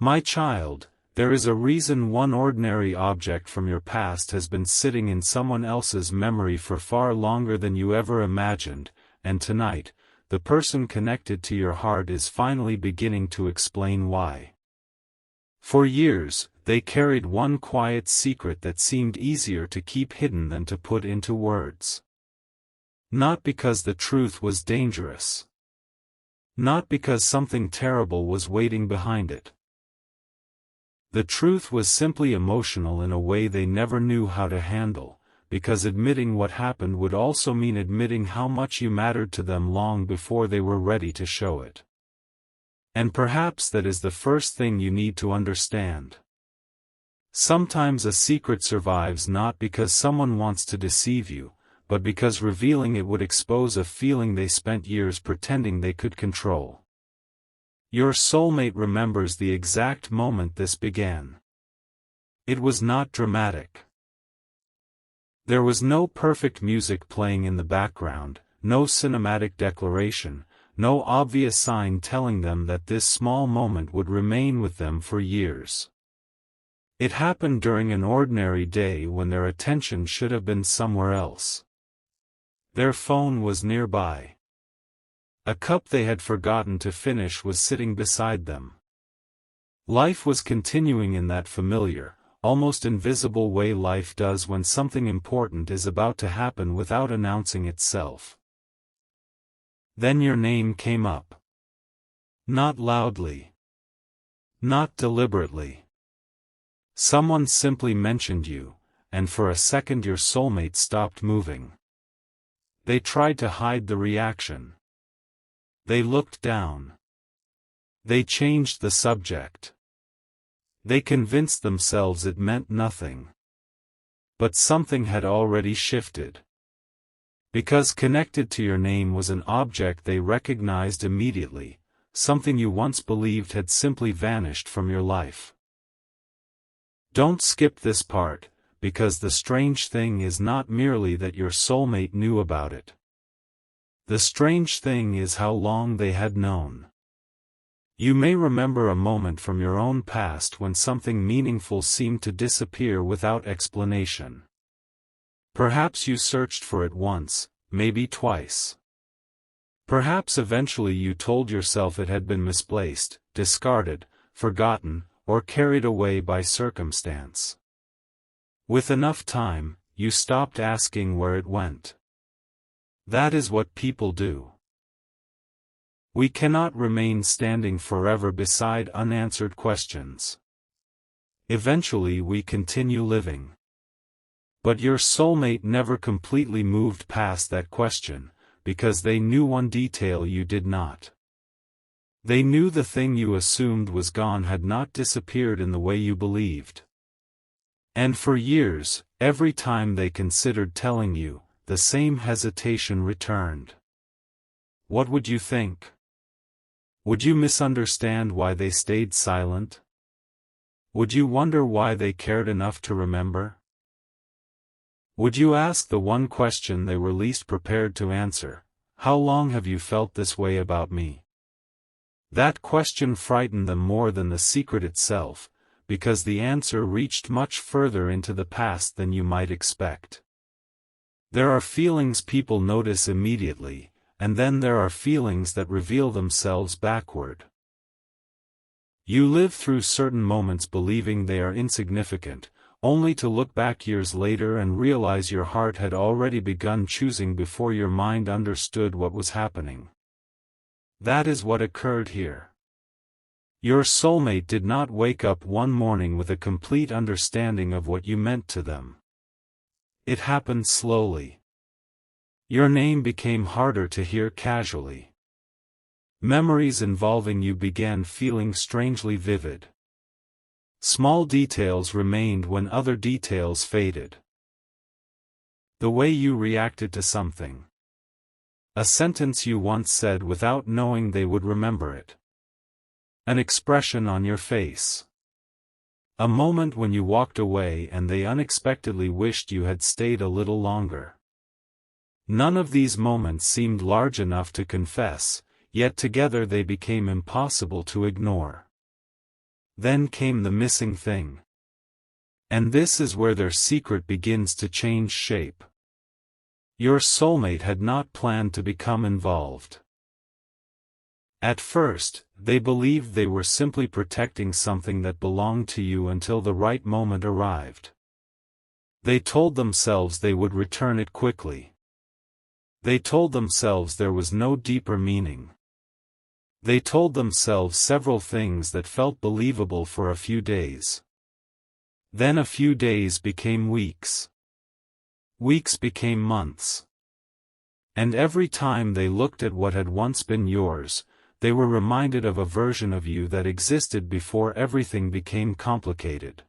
My child, there is a reason one ordinary object from your past has been sitting in someone else's memory for far longer than you ever imagined, and tonight, the person connected to your heart is finally beginning to explain why. For years, they carried one quiet secret that seemed easier to keep hidden than to put into words. Not because the truth was dangerous. Not because something terrible was waiting behind it. The truth was simply emotional in a way they never knew how to handle, because admitting what happened would also mean admitting how much you mattered to them long before they were ready to show it. And perhaps that is the first thing you need to understand. Sometimes a secret survives not because someone wants to deceive you, but because revealing it would expose a feeling they spent years pretending they could control. Your soulmate remembers the exact moment this began. It was not dramatic. There was no perfect music playing in the background, no cinematic declaration, no obvious sign telling them that this small moment would remain with them for years. It happened during an ordinary day when their attention should have been somewhere else. Their phone was nearby. A cup they had forgotten to finish was sitting beside them. Life was continuing in that familiar, almost invisible way life does when something important is about to happen without announcing itself. Then your name came up. Not loudly. Not deliberately. Someone simply mentioned you, and for a second your soulmate stopped moving. They tried to hide the reaction. They looked down. They changed the subject. They convinced themselves it meant nothing. But something had already shifted. Because connected to your name was an object they recognized immediately, something you once believed had simply vanished from your life. Don't skip this part, because the strange thing is not merely that your soulmate knew about it. The strange thing is how long they had known. You may remember a moment from your own past when something meaningful seemed to disappear without explanation. Perhaps you searched for it once, maybe twice. Perhaps eventually you told yourself it had been misplaced, discarded, forgotten, or carried away by circumstance. With enough time, you stopped asking where it went. That is what people do. We cannot remain standing forever beside unanswered questions. Eventually we continue living. But your soulmate never completely moved past that question, because they knew one detail you did not. They knew the thing you assumed was gone had not disappeared in the way you believed. And for years, every time they considered telling you, the same hesitation returned. What would you think? Would you misunderstand why they stayed silent? Would you wonder why they cared enough to remember? Would you ask the one question they were least prepared to answer, how long have you felt this way about me? That question frightened them more than the secret itself, because the answer reached much further into the past than you might expect. There are feelings people notice immediately, and then there are feelings that reveal themselves backward. You live through certain moments believing they are insignificant, only to look back years later and realize your heart had already begun choosing before your mind understood what was happening. That is what occurred here. Your soulmate did not wake up one morning with a complete understanding of what you meant to them. It happened slowly. Your name became harder to hear casually. Memories involving you began feeling strangely vivid. Small details remained when other details faded. The way you reacted to something. A sentence you once said without knowing they would remember it. An expression on your face. A moment when you walked away and they unexpectedly wished you had stayed a little longer. None of these moments seemed large enough to confess, yet together they became impossible to ignore. Then came the missing thing. And this is where their secret begins to change shape. Your soulmate had not planned to become involved. At first, they believed they were simply protecting something that belonged to you until the right moment arrived. They told themselves they would return it quickly. They told themselves there was no deeper meaning. They told themselves several things that felt believable for a few days. Then a few days became weeks. Weeks became months. And every time they looked at what had once been yours, they were reminded of a version of you that existed before everything became complicated.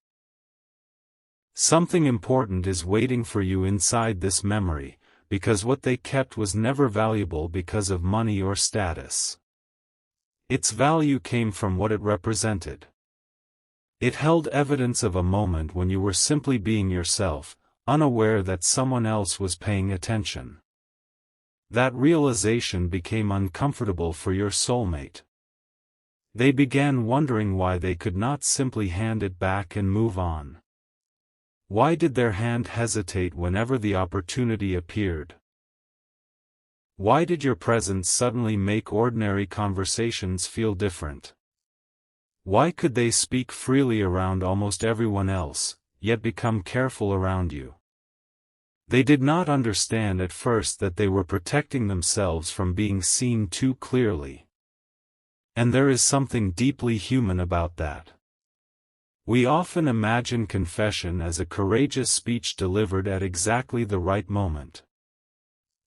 Something important is waiting for you inside this memory, because what they kept was never valuable because of money or status. Its value came from what it represented. It held evidence of a moment when you were simply being yourself, unaware that someone else was paying attention. That realization became uncomfortable for your soulmate. They began wondering why they could not simply hand it back and move on. Why did their hand hesitate whenever the opportunity appeared? Why did your presence suddenly make ordinary conversations feel different? Why could they speak freely around almost everyone else, yet become careful around you? They did not understand at first that they were protecting themselves from being seen too clearly. And there is something deeply human about that. We often imagine confession as a courageous speech delivered at exactly the right moment.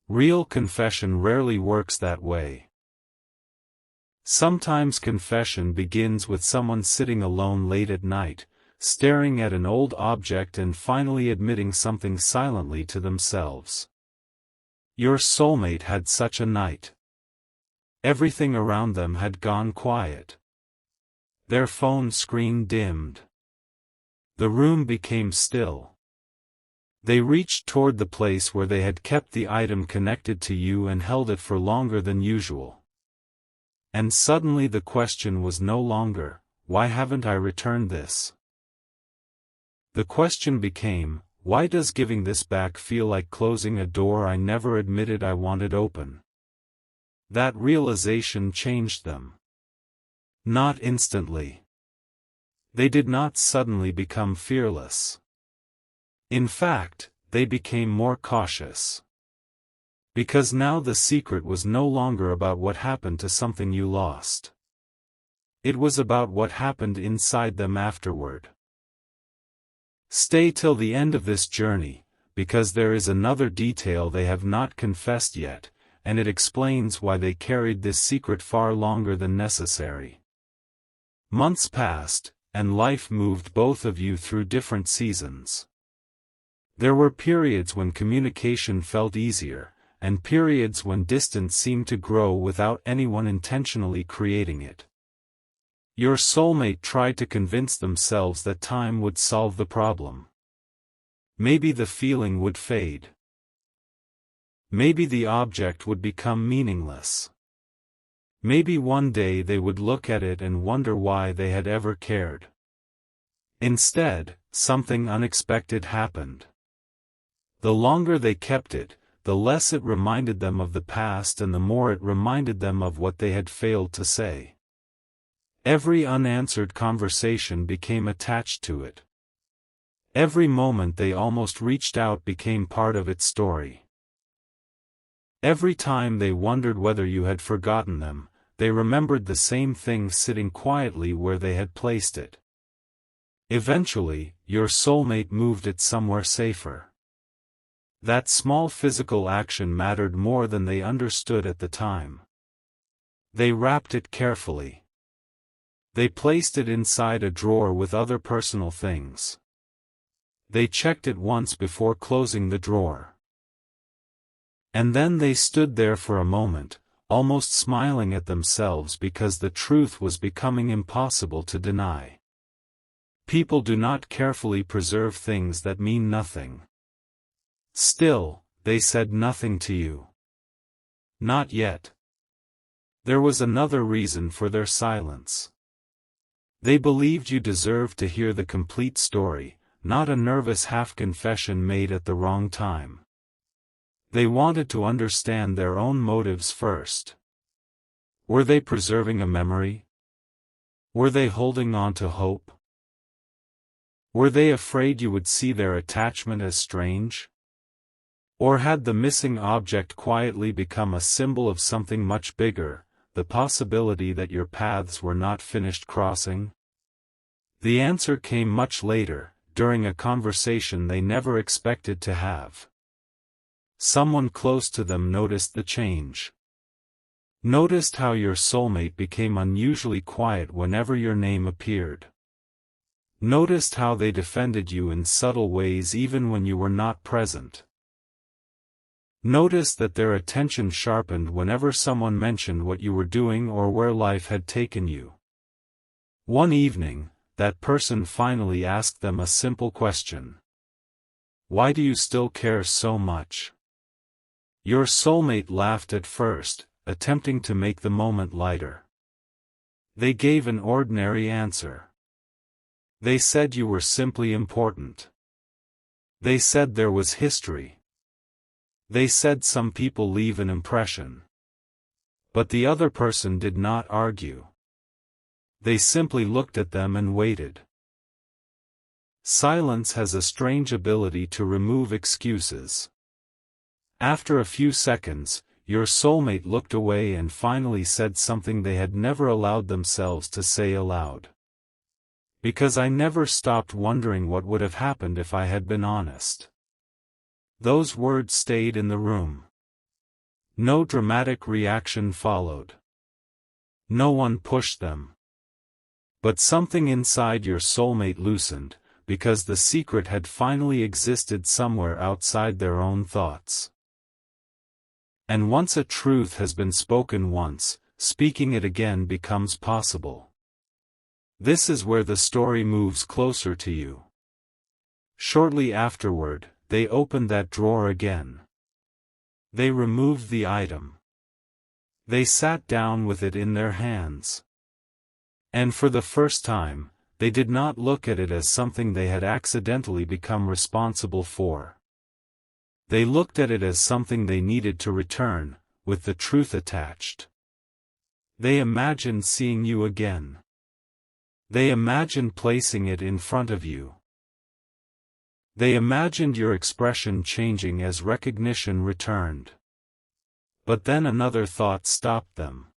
Real confession rarely works that way. Sometimes confession begins with someone sitting alone late at night, staring at an old object and finally admitting something silently to themselves. Your soulmate had such a night. Everything around them had gone quiet. Their phone screen dimmed. The room became still. They reached toward the place where they had kept the item connected to you and held it for longer than usual. And suddenly the question was no longer, "Why haven't I returned this?" The question became, "Why does giving this back feel like closing a door I never admitted I wanted open?" That realization changed them. Not instantly. They did not suddenly become fearless. In fact, they became more cautious. Because now the secret was no longer about what happened to something you lost. It was about what happened inside them afterward. Stay till the end of this journey, because there is another detail they have not confessed yet, and it explains why they carried this secret far longer than necessary. Months passed, and life moved both of you through different seasons. There were periods when communication felt easier, and periods when distance seemed to grow without anyone intentionally creating it. Your soulmate tried to convince themselves that time would solve the problem. Maybe the feeling would fade. Maybe the object would become meaningless. Maybe one day they would look at it and wonder why they had ever cared. Instead, something unexpected happened. The longer they kept it, the less it reminded them of the past and the more it reminded them of what they had failed to say. Every unanswered conversation became attached to it. Every moment they almost reached out became part of its story. Every time they wondered whether you had forgotten them, they remembered the same thing sitting quietly where they had placed it. Eventually, your soulmate moved it somewhere safer. That small physical action mattered more than they understood at the time. They wrapped it carefully. They placed it inside a drawer with other personal things. They checked it once before closing the drawer. And then they stood there for a moment, almost smiling at themselves because the truth was becoming impossible to deny. People do not carefully preserve things that mean nothing. Still, they said nothing to you. Not yet. There was another reason for their silence. They believed you deserved to hear the complete story, not a nervous half-confession made at the wrong time. They wanted to understand their own motives first. Were they preserving a memory? Were they holding on to hope? Were they afraid you would see their attachment as strange? Or had the missing object quietly become a symbol of something much bigger, the possibility that your paths were not finished crossing? The answer came much later, during a conversation they never expected to have. Someone close to them noticed the change. Noticed how your soulmate became unusually quiet whenever your name appeared. Noticed how they defended you in subtle ways even when you were not present. Noticed that their attention sharpened whenever someone mentioned what you were doing or where life had taken you. One evening, that person finally asked them a simple question. Why do you still care so much? Your soulmate laughed at first, attempting to make the moment lighter. They gave an ordinary answer. They said you were simply important. They said there was history. They said some people leave an impression. But the other person did not argue. They simply looked at them and waited. Silence has a strange ability to remove excuses. After a few seconds, your soulmate looked away and finally said something they had never allowed themselves to say aloud. Because I never stopped wondering what would have happened if I had been honest. Those words stayed in the room. No dramatic reaction followed. No one pushed them. But something inside your soulmate loosened, because the secret had finally existed somewhere outside their own thoughts. And once a truth has been spoken once, speaking it again becomes possible. This is where the story moves closer to you. Shortly afterward, they opened that drawer again. They removed the item. They sat down with it in their hands. And for the first time, they did not look at it as something they had accidentally become responsible for. They looked at it as something they needed to return, with the truth attached. They imagined seeing you again. They imagined placing it in front of you. They imagined your expression changing as recognition returned. But then another thought stopped them.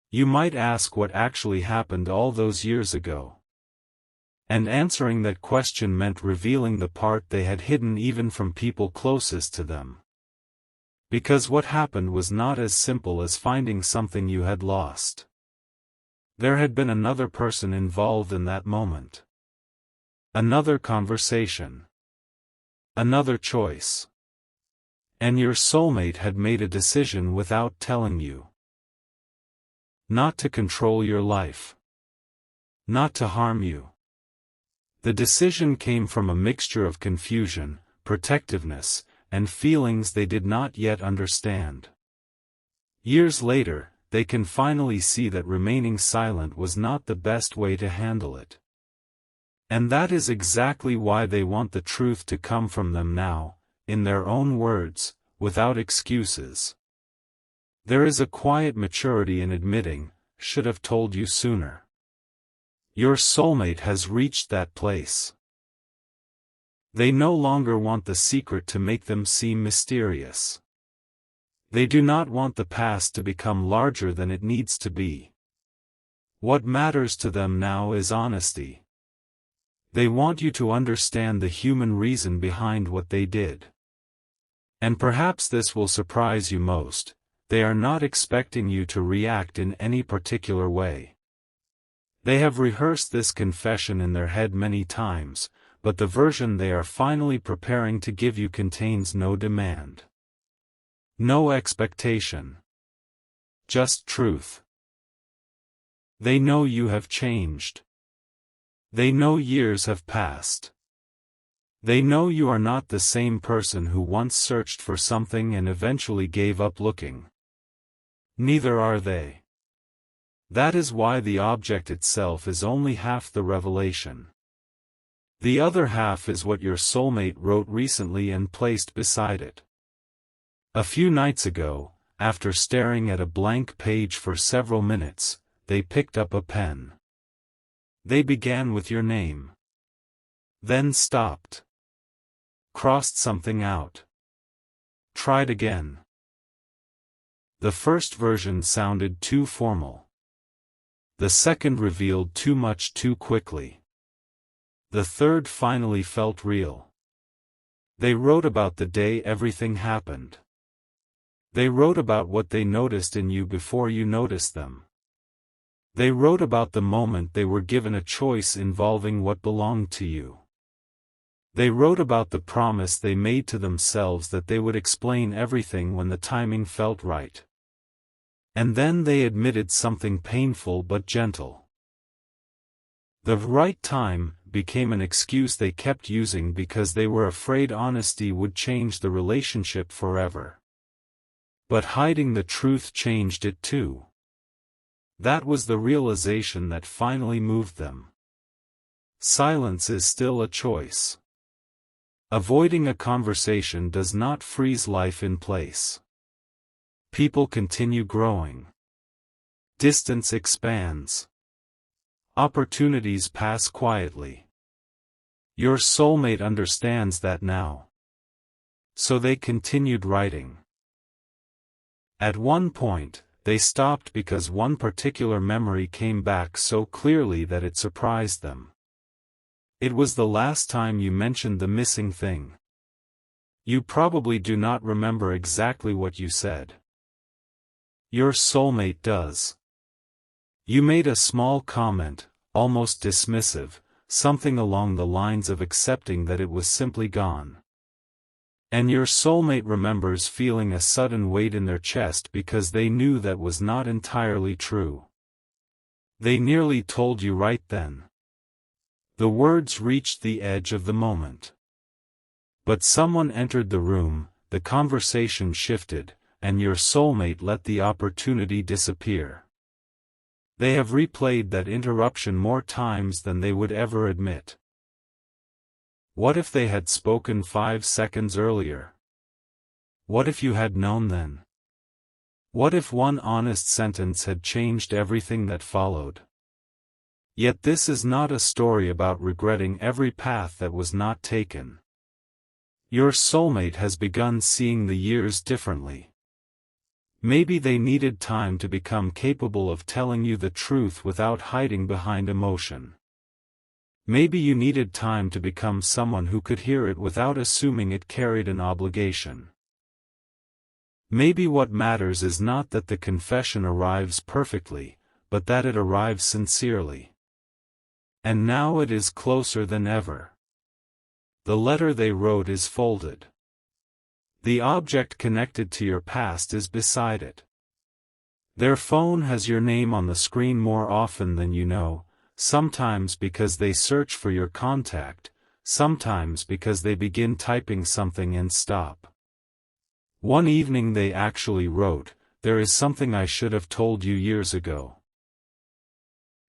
You might ask what actually happened all those years ago. And answering that question meant revealing the part they had hidden even from people closest to them. Because what happened was not as simple as finding something you had lost. There had been another person involved in that moment. Another conversation. Another choice. And your soulmate had made a decision without telling you. Not to control your life. Not to harm you. The decision came from a mixture of confusion, protectiveness, and feelings they did not yet understand. Years later, they can finally see that remaining silent was not the best way to handle it. And that is exactly why they want the truth to come from them now, in their own words, without excuses. There is a quiet maturity in admitting, should have told you sooner. Your soulmate has reached that place. They no longer want the secret to make them seem mysterious. They do not want the past to become larger than it needs to be. What matters to them now is honesty. They want you to understand the human reason behind what they did. And perhaps this will surprise you most, they are not expecting you to react in any particular way. They have rehearsed this confession in their head many times, but the version they are finally preparing to give you contains no demand. No expectation. Just truth. They know you have changed. They know years have passed. They know you are not the same person who once searched for something and eventually gave up looking. Neither are they. That is why the object itself is only half the revelation. The other half is what your soulmate wrote recently and placed beside it. A few nights ago, after staring at a blank page for several minutes, they picked up a pen. They began with your name. Then stopped. Crossed something out. Tried again. The first version sounded too formal. The second revealed too much too quickly. The third finally felt real. They wrote about the day everything happened. They wrote about what they noticed in you before you noticed them. They wrote about the moment they were given a choice involving what belonged to you. They wrote about the promise they made to themselves that they would explain everything when the timing felt right. And then they admitted something painful but gentle. The right time became an excuse they kept using because they were afraid honesty would change the relationship forever. But hiding the truth changed it too. That was the realization that finally moved them. Silence is still a choice. Avoiding a conversation does not freeze life in place. People continue growing. Distance expands. Opportunities pass quietly. Your soulmate understands that now. So they continued writing. At one point, they stopped because one particular memory came back so clearly that it surprised them. It was the last time you mentioned the missing thing. You probably do not remember exactly what you said. Your soulmate does. You made a small comment, almost dismissive, something along the lines of accepting that it was simply gone. And your soulmate remembers feeling a sudden weight in their chest because they knew that was not entirely true. They nearly told you right then. The words reached the edge of the moment. But someone entered the room, the conversation shifted, and your soulmate let the opportunity disappear. They have replayed that interruption more times than they would ever admit. What if they had spoken 5 seconds earlier? What if you had known then? What if one honest sentence had changed everything that followed? Yet this is not a story about regretting every path that was not taken. Your soulmate has begun seeing the years differently. Maybe they needed time to become capable of telling you the truth without hiding behind emotion. Maybe you needed time to become someone who could hear it without assuming it carried an obligation. Maybe what matters is not that the confession arrives perfectly, but that it arrives sincerely. And now it is closer than ever. The letter they wrote is folded. The object connected to your past is beside it. Their phone has your name on the screen more often than you know, sometimes because they search for your contact, sometimes because they begin typing something and stop. One evening they actually wrote, "There is something I should have told you years ago."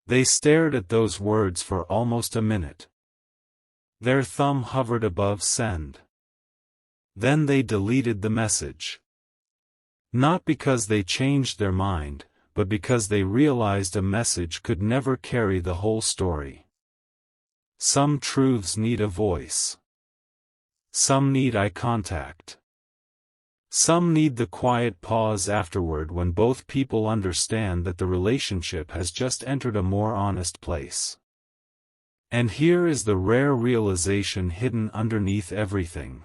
They stared at those words for almost a minute. Their thumb hovered above send. Then they deleted the message. Not because they changed their mind, but because they realized a message could never carry the whole story. Some truths need a voice. Some need eye contact. Some need the quiet pause afterward when both people understand that the relationship has just entered a more honest place. And here is the rare realization hidden underneath everything.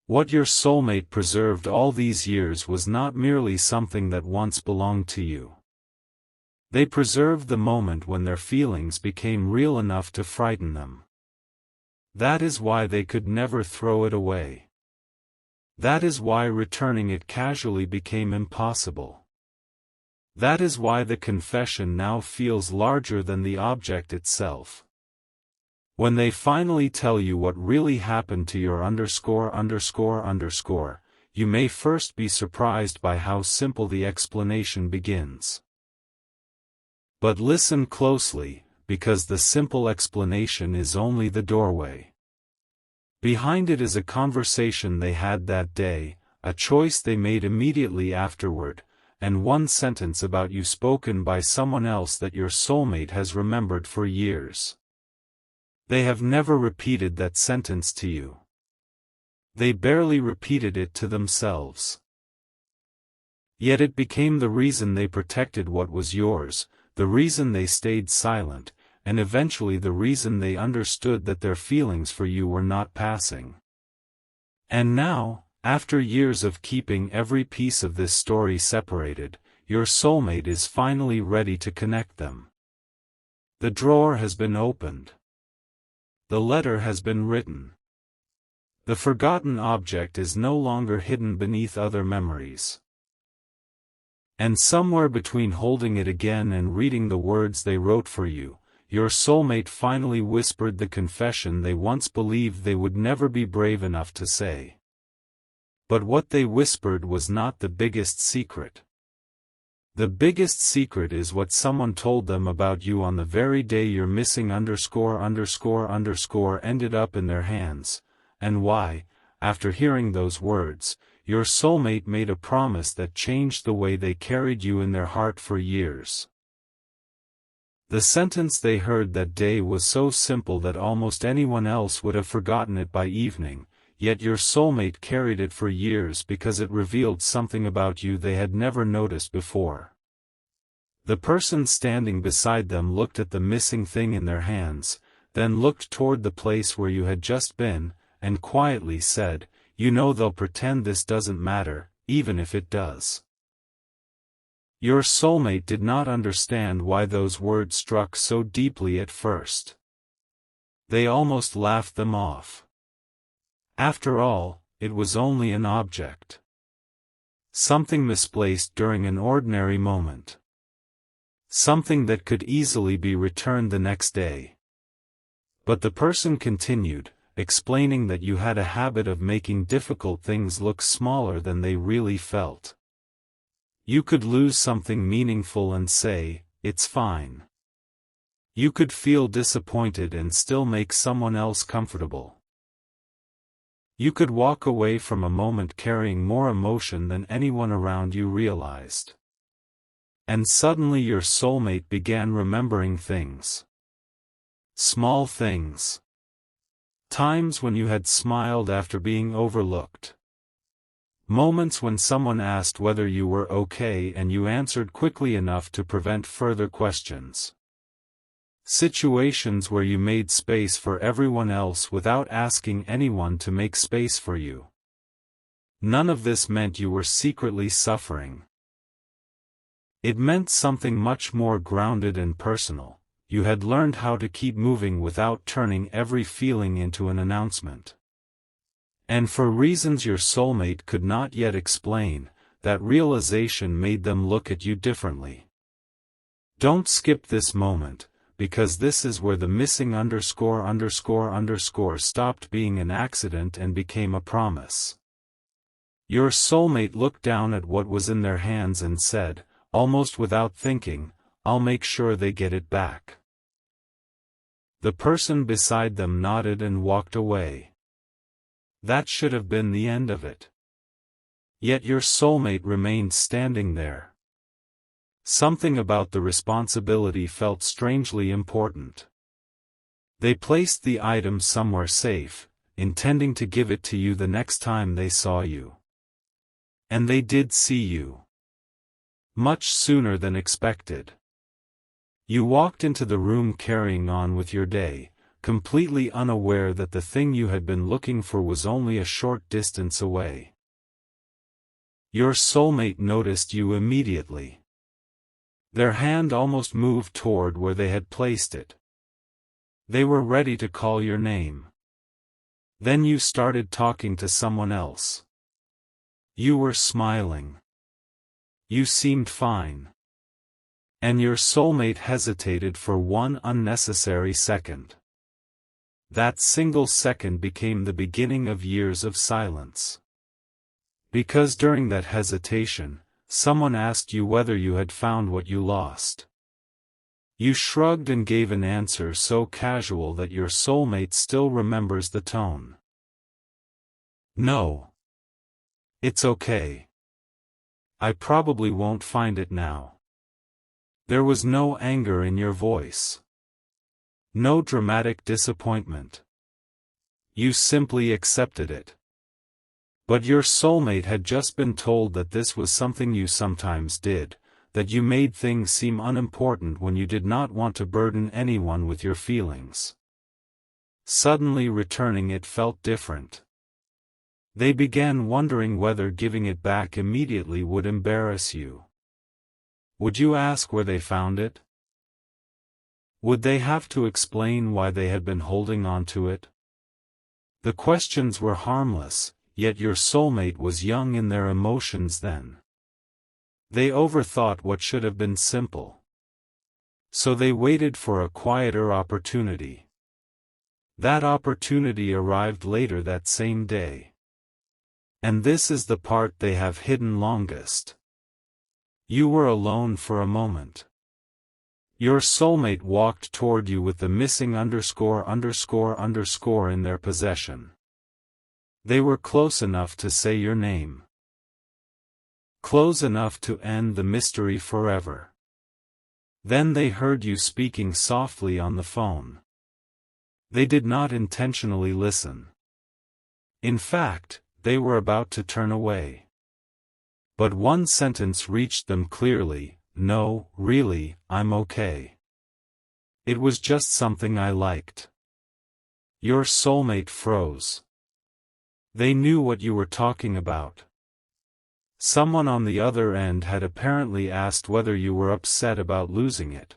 What your soulmate preserved all these years was not merely something that once belonged to you. They preserved the moment when their feelings became real enough to frighten them. That is why they could never throw it away. That is why returning it casually became impossible. That is why the confession now feels larger than the object itself. When they finally tell you what really happened to your ______, you may first be surprised by how simple the explanation begins. But listen closely, because the simple explanation is only the doorway. Behind it is a conversation they had that day, a choice they made immediately afterward, and one sentence about you spoken by someone else that your soulmate has remembered for years. They have never repeated that sentence to you. They barely repeated it to themselves. Yet it became the reason they protected what was yours, the reason they stayed silent, and eventually the reason they understood that their feelings for you were not passing. And now, after years of keeping every piece of this story separated, your soulmate is finally ready to connect them. The drawer has been opened. The letter has been written. The forgotten object is no longer hidden beneath other memories. And somewhere between holding it again and reading the words they wrote for you, your soulmate finally whispered the confession they once believed they would never be brave enough to say. But what they whispered was not the biggest secret. The biggest secret is what someone told them about you on the very day your missing ended up in their hands, and why, after hearing those words, your soulmate made a promise that changed the way they carried you in their heart for years. The sentence they heard that day was so simple that almost anyone else would have forgotten it by evening, yet your soulmate carried it for years because it revealed something about you they had never noticed before. The person standing beside them looked at the missing thing in their hands, then looked toward the place where you had just been, and quietly said, "You know they'll pretend this doesn't matter, even if it does." Your soulmate did not understand why those words struck so deeply at first. They almost laughed them off. After all, it was only an object. Something misplaced during an ordinary moment. Something that could easily be returned the next day. But the person continued, explaining that you had a habit of making difficult things look smaller than they really felt. You could lose something meaningful and say, "It's fine." You could feel disappointed and still make someone else comfortable. You could walk away from a moment carrying more emotion than anyone around you realized. And suddenly your soulmate began remembering things. Small things. Times when you had smiled after being overlooked. Moments when someone asked whether you were okay and you answered quickly enough to prevent further questions. Situations where you made space for everyone else without asking anyone to make space for you. None of this meant you were secretly suffering. It meant something much more grounded and personal. You had learned how to keep moving without turning every feeling into an announcement. And for reasons your soulmate could not yet explain, that realization made them look at you differently. Don't skip this moment, because this is where the missing stopped being an accident and became a promise. Your soulmate looked down at what was in their hands and said, almost without thinking, "I'll make sure they get it back." The person beside them nodded and walked away. That should have been the end of it. Yet your soulmate remained standing there. Something about the responsibility felt strangely important. They placed the item somewhere safe, intending to give it to you the next time they saw you. And they did see you. Much sooner than expected. You walked into the room carrying on with your day, completely unaware that the thing you had been looking for was only a short distance away. Your soulmate noticed you immediately. Their hand almost moved toward where they had placed it. They were ready to call your name. Then you started talking to someone else. You were smiling. You seemed fine. And your soulmate hesitated for one unnecessary second. That single second became the beginning of years of silence. Because during that hesitation, someone asked you whether you had found what you lost. You shrugged and gave an answer so casual that your soulmate still remembers the tone. No. It's okay. I probably won't find it now. There was no anger in your voice. No dramatic disappointment. You simply accepted it. But your soulmate had just been told that this was something you sometimes did, that you made things seem unimportant when you did not want to burden anyone with your feelings. Suddenly returning it felt different. They began wondering whether giving it back immediately would embarrass you. Would you ask where they found it? Would they have to explain why they had been holding on to it? The questions were harmless, yet your soulmate was young in their emotions then. They overthought what should have been simple. So they waited for a quieter opportunity. That opportunity arrived later that same day. And this is the part they have hidden longest. You were alone for a moment. Your soulmate walked toward you with the missing ____ in their possession. They were close enough to say your name. Close enough to end the mystery forever. Then they heard you speaking softly on the phone. They did not intentionally listen. In fact, they were about to turn away. But one sentence reached them clearly: "No, really, I'm okay. It was just something I liked." Your soulmate froze. They knew what you were talking about. Someone on the other end had apparently asked whether you were upset about losing it.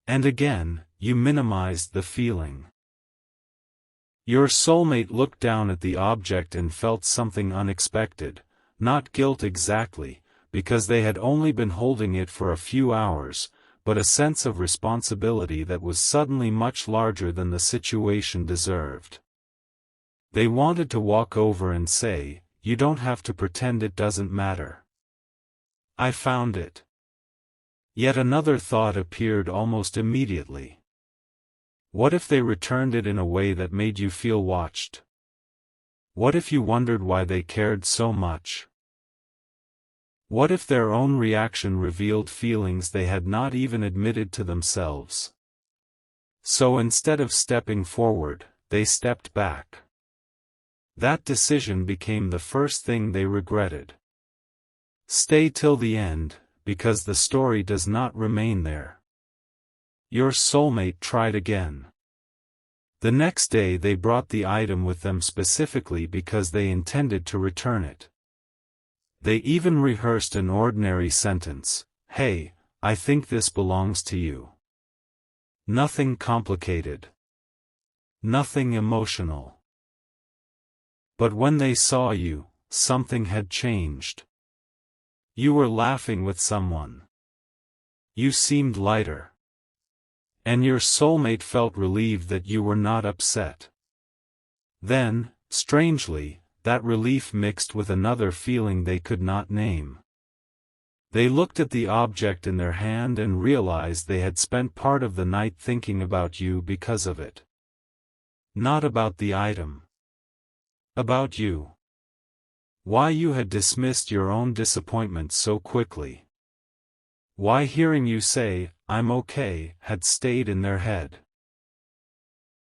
And again, you minimized the feeling. Your soulmate looked down at the object and felt something unexpected, not guilt exactly, because they had only been holding it for a few hours, but a sense of responsibility that was suddenly much larger than the situation deserved. They wanted to walk over and say, "You don't have to pretend it doesn't matter. I found it." Yet another thought appeared almost immediately. What if they returned it in a way that made you feel watched? What if you wondered why they cared so much? What if their own reaction revealed feelings they had not even admitted to themselves? So instead of stepping forward, they stepped back. That decision became the first thing they regretted. Stay till the end, because the story does not remain there. Your soulmate tried again. The next day they brought the item with them specifically because they intended to return it. They even rehearsed an ordinary sentence: "Hey, I think this belongs to you." Nothing complicated. Nothing emotional. But when they saw you, something had changed. You were laughing with someone. You seemed lighter. And your soulmate felt relieved that you were not upset. Then, strangely, that relief mixed with another feeling they could not name. They looked at the object in their hand and realized they had spent part of the night thinking about you because of it. Not about the item. About you. Why you had dismissed your own disappointment so quickly. Why hearing you say, "I'm okay," had stayed in their head.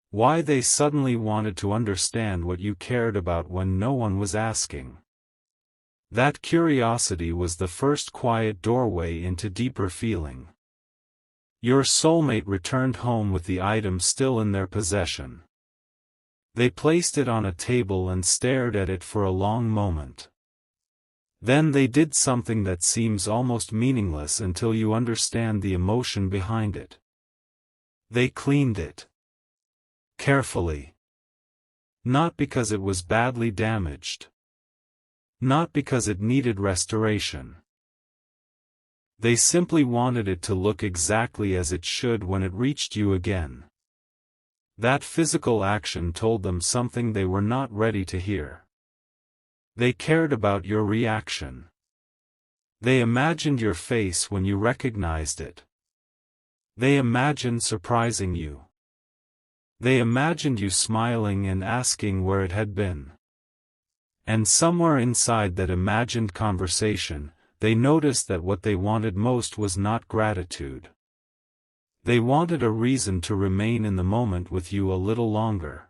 Why they suddenly wanted to understand what you cared about when no one was asking. That curiosity was the first quiet doorway into deeper feeling. Your soulmate returned home with the item still in their possession. They placed it on a table and stared at it for a long moment. Then they did something that seems almost meaningless until you understand the emotion behind it. They cleaned it. Carefully. Not because it was badly damaged. Not because it needed restoration. They simply wanted it to look exactly as it should when it reached you again. That physical action told them something they were not ready to hear. They cared about your reaction. They imagined your face when you recognized it. They imagined surprising you. They imagined you smiling and asking where it had been. And somewhere inside that imagined conversation, they noticed that what they wanted most was not gratitude. They wanted a reason to remain in the moment with you a little longer.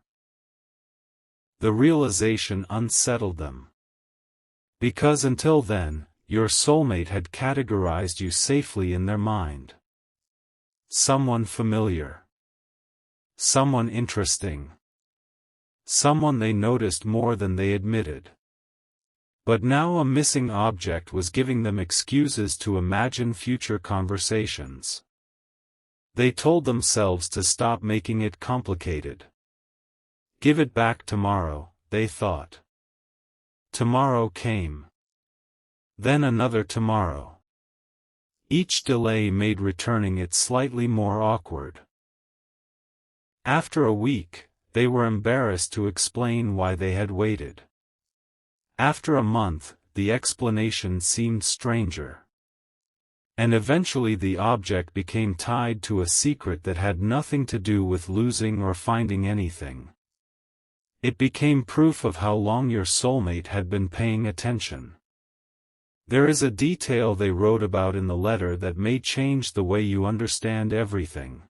The realization unsettled them. Because until then, your soulmate had categorized you safely in their mind. Someone familiar. Someone interesting. Someone they noticed more than they admitted. But now a missing object was giving them excuses to imagine future conversations. They told themselves to stop making it complicated. Give it back tomorrow, they thought. Tomorrow came. Then another tomorrow. Each delay made returning it slightly more awkward. After a week, they were embarrassed to explain why they had waited. After a month, the explanation seemed stranger. And eventually the object became tied to a secret that had nothing to do with losing or finding anything. It became proof of how long your soulmate had been paying attention. There is a detail they wrote about in the letter that may change the way you understand everything.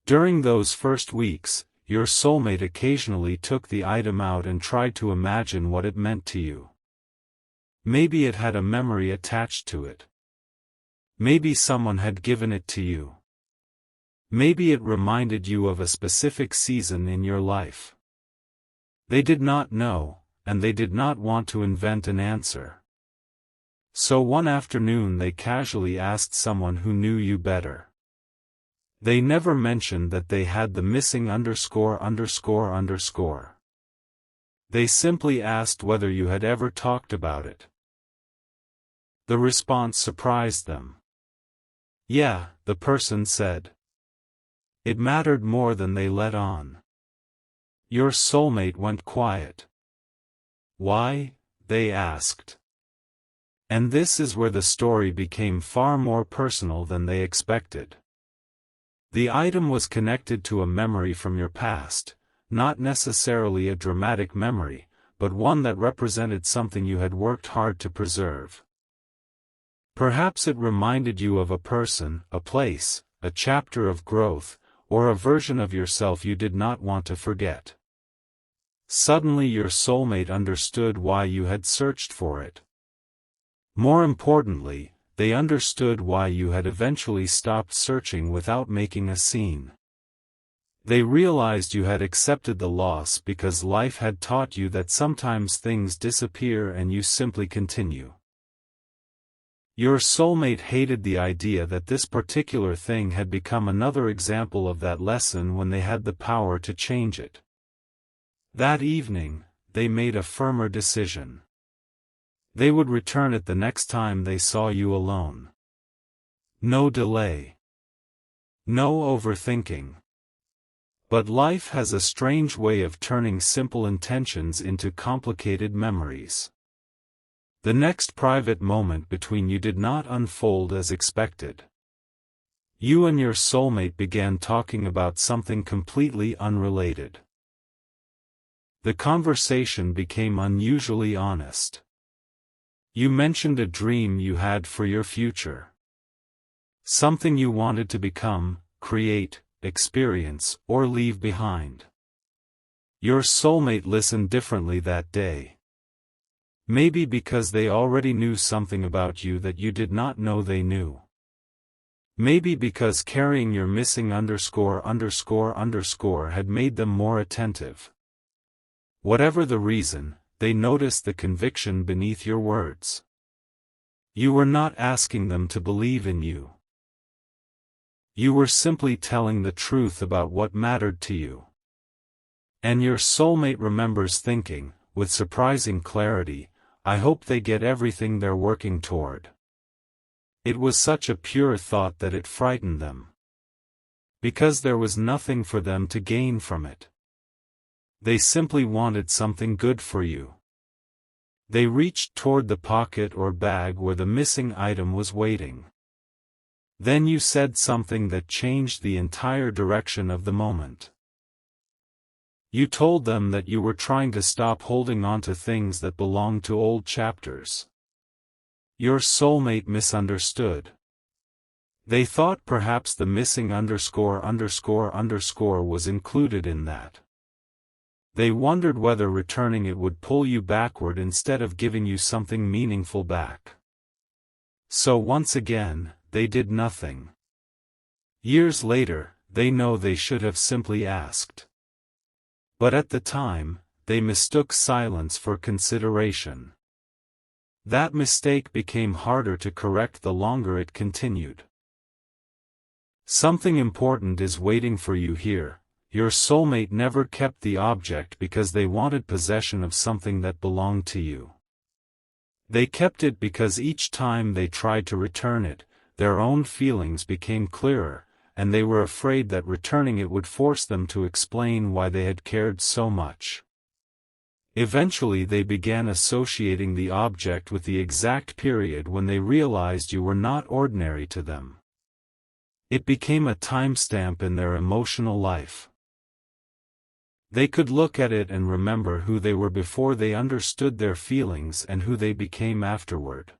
During those first weeks, your soulmate occasionally took the item out and tried to imagine what it meant to you. Maybe it had a memory attached to it. Maybe someone had given it to you. Maybe it reminded you of a specific season in your life. They did not know, and they did not want to invent an answer. So one afternoon they casually asked someone who knew you better. They never mentioned that they had the missing _____. They simply asked whether you had ever talked about it. The response surprised them. Yeah, the person said. It mattered more than they let on. Your soulmate went quiet. Why? They asked. And this is where the story became far more personal than they expected. The item was connected to a memory from your past, not necessarily a dramatic memory, but one that represented something you had worked hard to preserve. Perhaps it reminded you of a person, a place, a chapter of growth, or a version of yourself you did not want to forget. Suddenly your soulmate understood why you had searched for it. More importantly, they understood why you had eventually stopped searching without making a scene. They realized you had accepted the loss because life had taught you that sometimes things disappear and you simply continue. Your soulmate hated the idea that this particular thing had become another example of that lesson when they had the power to change it. That evening, they made a firmer decision. They would return it the next time they saw you alone. No delay. No overthinking. But life has a strange way of turning simple intentions into complicated memories. The next private moment between you did not unfold as expected. You and your soulmate began talking about something completely unrelated. The conversation became unusually honest. You mentioned a dream you had for your future. Something you wanted to become, create, experience, or leave behind. Your soulmate listened differently that day. Maybe because they already knew something about you that you did not know they knew. Maybe because carrying your missing ____ had made them more attentive. Whatever the reason, they noticed the conviction beneath your words. You were not asking them to believe in you. You were simply telling the truth about what mattered to you. And your soulmate remembers thinking, with surprising clarity, I hope they get everything they're working toward. It was such a pure thought that it frightened them. Because there was nothing for them to gain from it. They simply wanted something good for you. They reached toward the pocket or bag where the missing item was waiting. Then you said something that changed the entire direction of the moment. You told them that you were trying to stop holding on to things that belonged to old chapters. Your soulmate misunderstood. They thought perhaps the missing underscore was included in that. They wondered whether returning it would pull you backward instead of giving you something meaningful back. So once again, they did nothing. Years later, they know they should have simply asked. But at the time, they mistook silence for consideration. That mistake became harder to correct the longer it continued. Something important is waiting for you here. Your soulmate never kept the object because they wanted possession of something that belonged to you. They kept it because each time they tried to return it, their own feelings became clearer, and they were afraid that returning it would force them to explain why they had cared so much. Eventually they began associating the object with the exact period when they realized you were not ordinary to them. It became a timestamp in their emotional life. They could look at it and remember who they were before they understood their feelings and who they became afterward.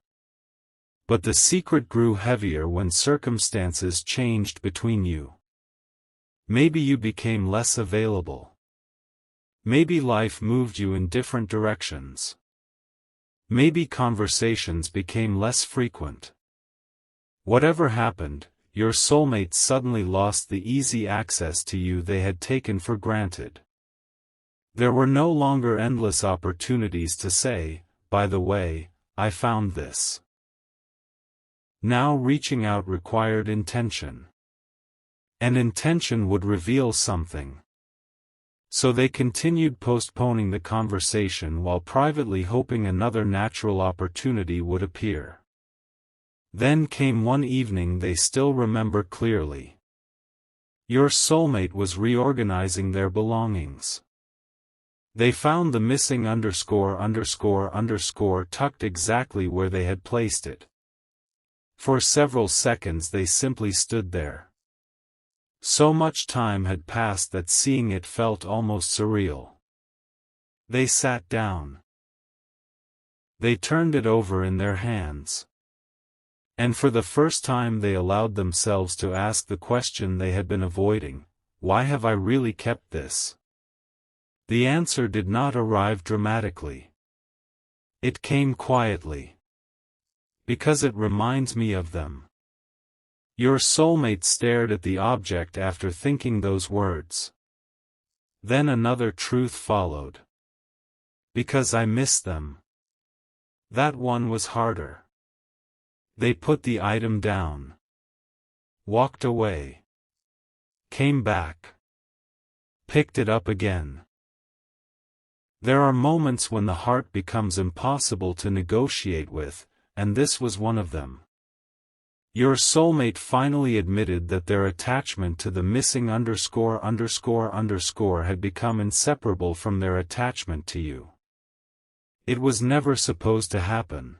But the secret grew heavier when circumstances changed between you. Maybe you became less available. Maybe life moved you in different directions. Maybe conversations became less frequent. Whatever happened, your soulmate suddenly lost the easy access to you they had taken for granted. There were no longer endless opportunities to say, "By the way, I found this." Now reaching out required intention. And intention would reveal something. So they continued postponing the conversation while privately hoping another natural opportunity would appear. Then came one evening they still remember clearly. Your soulmate was reorganizing their belongings. They found the missing underscore tucked exactly where they had placed it. For several seconds they simply stood there. So much time had passed that seeing it felt almost surreal. They sat down. They turned it over in their hands. And for the first time they allowed themselves to ask the question they had been avoiding: why have I really kept this? The answer did not arrive dramatically. It came quietly. Because it reminds me of them. Your soulmate stared at the object after thinking those words. Then another truth followed. Because I miss them. That one was harder. They put the item down. Walked away. Came back. Picked it up again. There are moments when the heart becomes impossible to negotiate with, and this was one of them. Your soulmate finally admitted that their attachment to the missing underscore had become inseparable from their attachment to you. It was never supposed to happen.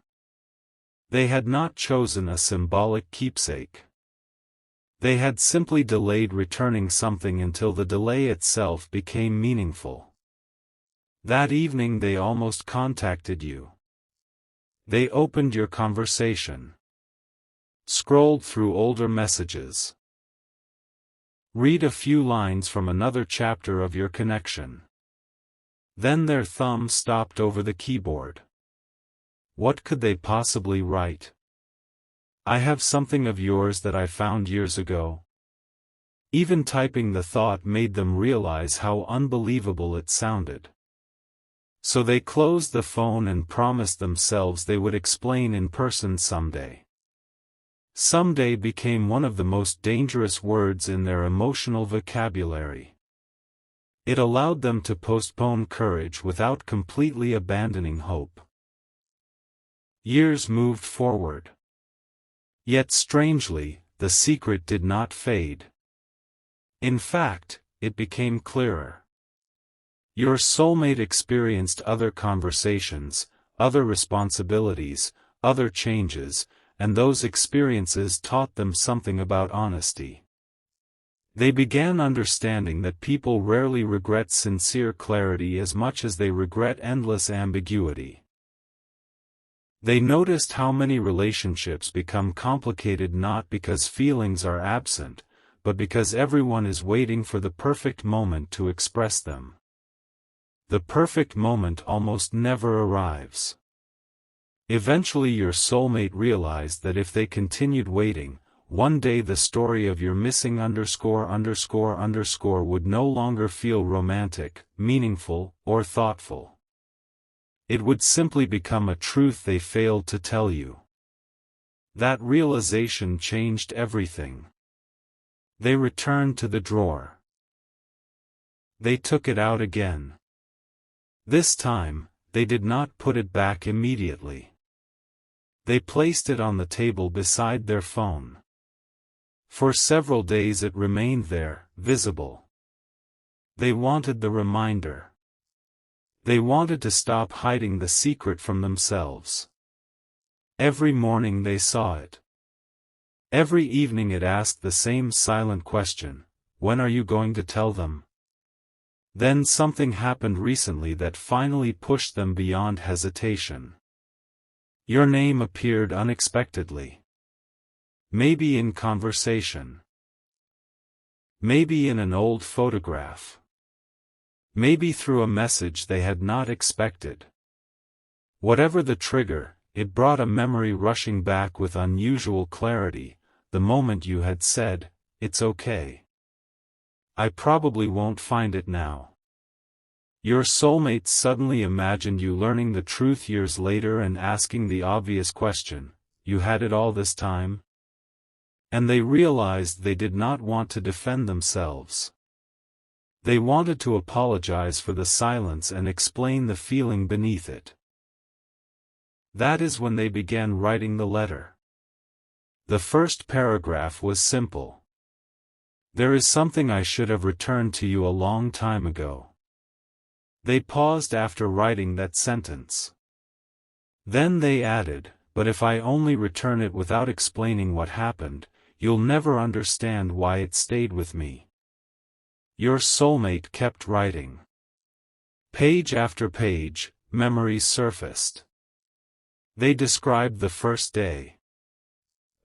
They had not chosen a symbolic keepsake. They had simply delayed returning something until the delay itself became meaningful. That evening they almost contacted you. They opened your conversation. Scrolled through older messages. Read a few lines from another chapter of your connection. Then their thumb stopped over the keyboard. What could they possibly write? I have something of yours that I found years ago. Even typing the thought made them realize how unbelievable it sounded. So they closed the phone and promised themselves they would explain in person someday. Someday became one of the most dangerous words in their emotional vocabulary. It allowed them to postpone courage without completely abandoning hope. Years moved forward. Yet strangely, the secret did not fade. In fact, it became clearer. Your soulmate experienced other conversations, other responsibilities, other changes, and those experiences taught them something about honesty. They began understanding that people rarely regret sincere clarity as much as they regret endless ambiguity. They noticed how many relationships become complicated not because feelings are absent, but because everyone is waiting for the perfect moment to express them. The perfect moment almost never arrives. Eventually your soulmate realized that if they continued waiting, one day the story of your missing ____ would no longer feel romantic, meaningful, or thoughtful. It would simply become a truth they failed to tell you. That realization changed everything. They returned to the drawer. They took it out again. This time, they did not put it back immediately. They placed it on the table beside their phone. For several days it remained there, visible. They wanted the reminder. They wanted to stop hiding the secret from themselves. Every morning they saw it. Every evening it asked the same silent question, "When are you going to tell them?" Then something happened recently that finally pushed them beyond hesitation. Your name appeared unexpectedly. Maybe in conversation. Maybe in an old photograph. Maybe through a message they had not expected. Whatever the trigger, it brought a memory rushing back with unusual clarity, the moment you had said, "It's okay. I probably won't find it now." Your soulmate suddenly imagined you learning the truth years later and asking the obvious question, "You had it all this time?" And they realized they did not want to defend themselves. They wanted to apologize for the silence and explain the feeling beneath it. That is when they began writing the letter. The first paragraph was simple. "There is something I should have returned to you a long time ago." They paused after writing that sentence. Then they added, "But if I only return it without explaining what happened, you'll never understand why it stayed with me." Your soulmate kept writing. Page after page, memories surfaced. They described the first day.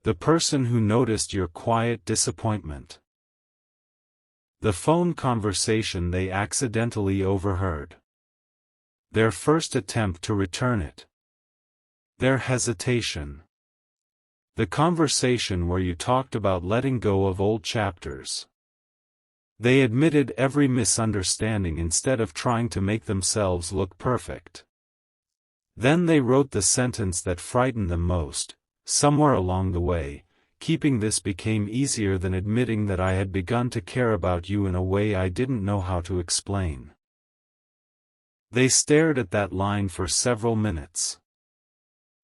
The person who noticed your quiet disappointment. The phone conversation they accidentally overheard. Their first attempt to return it. Their hesitation. The conversation where you talked about letting go of old chapters. They admitted every misunderstanding instead of trying to make themselves look perfect. Then they wrote the sentence that frightened them most. "Somewhere along the way, keeping this became easier than admitting that I had begun to care about you in a way I didn't know how to explain." They stared at that line for several minutes.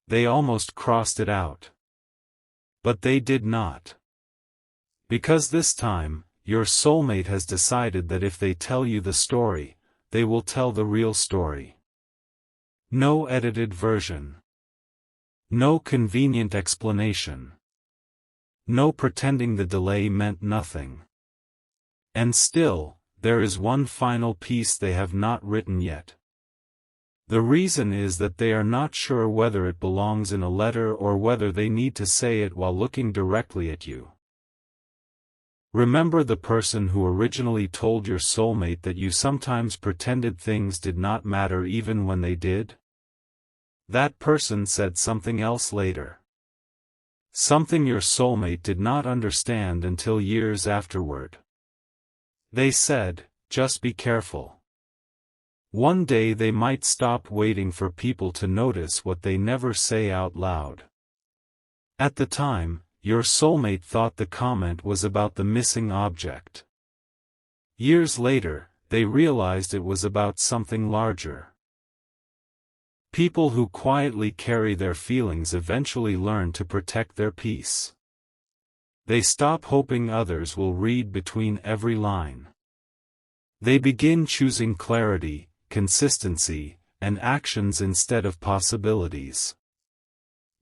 They almost crossed it out. But they did not. Because this time, your soulmate has decided that if they tell you the story, they will tell the real story. No edited version. No convenient explanation. No pretending the delay meant nothing. And still, there is one final piece they have not written yet. The reason is that they are not sure whether it belongs in a letter or whether they need to say it while looking directly at you. Remember the person who originally told your soulmate that you sometimes pretended things did not matter even when they did? That person said something else later. Something your soulmate did not understand until years afterward. They said, "Just be careful. One day they might stop waiting for people to notice what they never say out loud." At the time, your soulmate thought the comment was about the missing object. Years later, they realized it was about something larger. People who quietly carry their feelings eventually learn to protect their peace. They stop hoping others will read between every line. They begin choosing clarity, consistency, and actions instead of possibilities.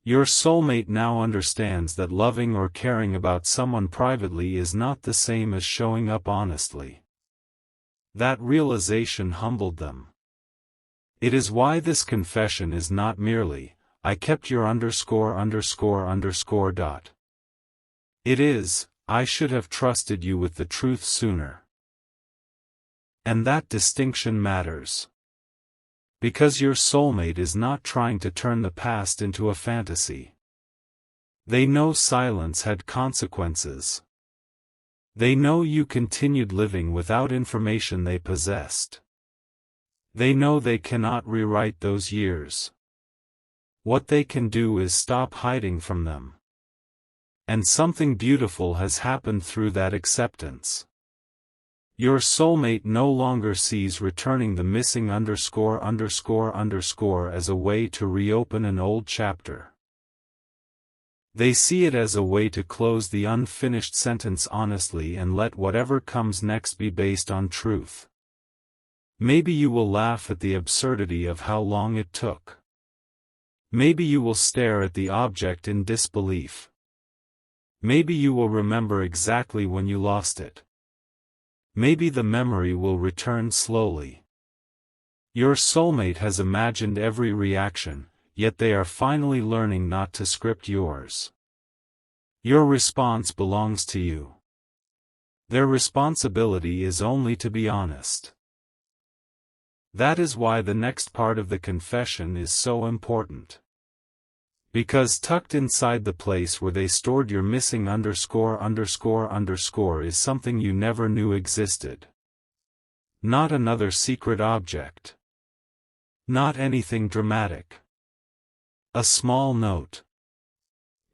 Your soulmate now understands that loving or caring about someone privately is not the same as showing up honestly. That realization humbled them. It is why this confession is not merely, "I kept your _____." It is, "I should have trusted you with the truth sooner." And that distinction matters. Because your soulmate is not trying to turn the past into a fantasy. They know silence had consequences. They know you continued living without information they possessed. They know they cannot rewrite those years. What they can do is stop hiding from them. And something beautiful has happened through that acceptance. Your soulmate no longer sees returning the missing _____ as a way to reopen an old chapter. They see it as a way to close the unfinished sentence honestly and let whatever comes next be based on truth. Maybe you will laugh at the absurdity of how long it took. Maybe you will stare at the object in disbelief. Maybe you will remember exactly when you lost it. Maybe the memory will return slowly. Your soulmate has imagined every reaction, yet they are finally learning not to script yours. Your response belongs to you. Their responsibility is only to be honest. That is why the next part of the confession is so important. Because tucked inside the place where they stored your missing _____ is something you never knew existed. Not another secret object. Not anything dramatic. A small note.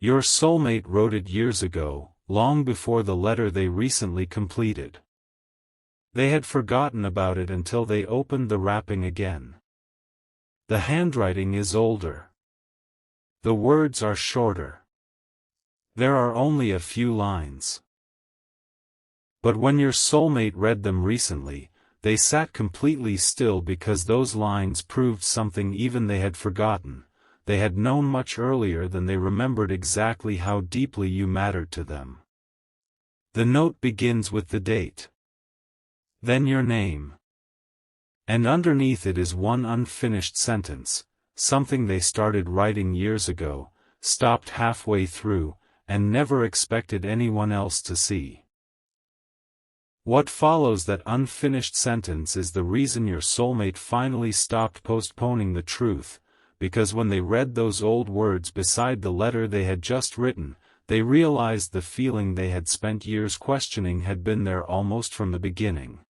Your soulmate wrote it years ago, long before the letter they recently completed. They had forgotten about it until they opened the wrapping again. The handwriting is older. The words are shorter. There are only a few lines. But when your soulmate read them recently, they sat completely still because those lines proved something even they had forgotten. They had known much earlier than they remembered exactly how deeply you mattered to them. The note begins with the date. Then your name. And underneath it is one unfinished sentence, something they started writing years ago, stopped halfway through, and never expected anyone else to see. What follows that unfinished sentence is the reason your soulmate finally stopped postponing the truth, because when they read those old words beside the letter they had just written, they realized the feeling they had spent years questioning had been there almost from the beginning.